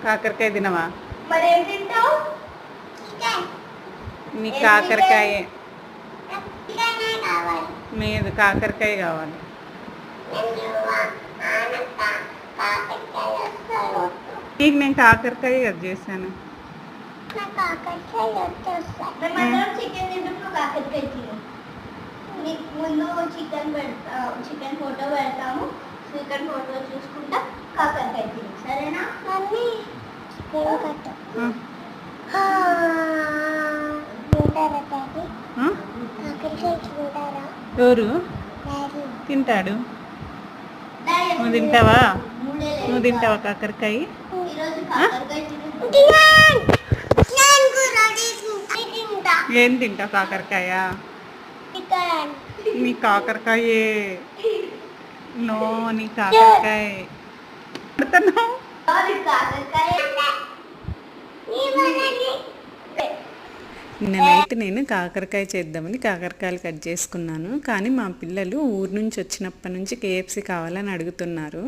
కాకరకాయ తినవా? మరేం తింటావు? నీ కాకరకాయ మీద కాకరకాయ కావాలి. నీకు నేను కాకరకాయ కట్ చేశాను. చికెన్ తింటున్నావు, కాకరకాయ తిను. నీకు ముందు చికెన్ ఫోటో పెడతాము. చికెన్ ఫోటో చూసుకుంటా కాకరకాయ తిను, సరేనా? మమ్మీ ఎవరు తింటాడు? నువ్వు తింటావా? నువ్వు తింటావా కాకరకాయ? ఏం తింటావు కాకరకాయ? నీ కాకరకాయే. నో, నీ కాకరకాయ నిన్న నైట్ నేను కాకరకాయ చేద్దామని కాకరకాయలు కట్ చేసుకున్నాను. కానీ మా పిల్లలు ఊరు నుంచి వచ్చినప్పటి నుంచి KFC కావాలని అడుగుతున్నారు.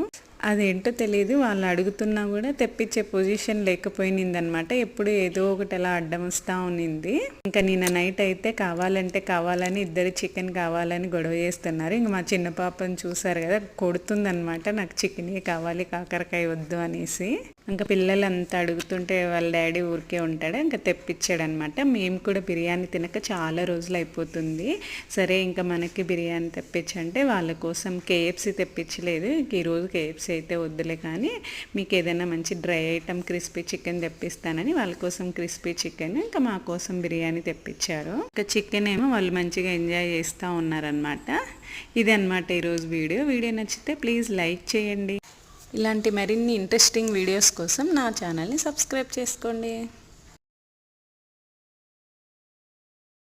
అదేంటో తెలియదు, వాళ్ళు అడుగుతున్నా కూడా తెప్పించే పొజిషన్ లేకపోయిందనమాట. ఎప్పుడు ఏదో ఒకటి అలా అడ్డం వస్తూ ఉన్నింది. ఇంకా నిన్న నైట్ అయితే కావాలంటే కావాలని ఇద్దరు చికెన్ కావాలని గొడవ చేస్తున్నారు. ఇంక మా చిన్న పాపను చూసారు కదా, కొడుతుందనమాట, నాకు చికెనే కావాలి కాకరకాయ వద్దు అనేసి. ఇంకా పిల్లలు అంతా అడుగుతుంటే వాళ్ళ డాడీ ఊరికే ఉంటాడు, ఇంకా తెప్పించాడనమాట. మేము కూడా బిర్యానీ తినక చాలా రోజులు అయిపోతుంది. సరే ఇంకా మనకి బిర్యానీ తెప్పించంటే వాళ్ళ కోసం KFC తెప్పించలేదు. ఈరోజు KFC అయితే వద్దులే, కానీ మీకు ఏదైనా మంచి డ్రై ఐటమ్ క్రిస్పీ చికెన్ తెప్పిస్తానని వాళ్ళ కోసం క్రిస్పీ చికెన్, ఇంకా మా కోసం బిర్యానీ తెప్పించారు. ఇంకా చికెన్ ఏమో వాళ్ళు మంచిగా ఎంజాయ్ చేస్తూ ఉన్నారనమాట. ఇది అనమాట ఈరోజు వీడియో నచ్చితే ప్లీజ్ లైక్ చేయండి. ఇలాంటి మరిన్ని ఇంట్రెస్టింగ్ వీడియోస్ కోసం నా ఛానల్ని సబ్స్క్రైబ్ చేసుకోండి.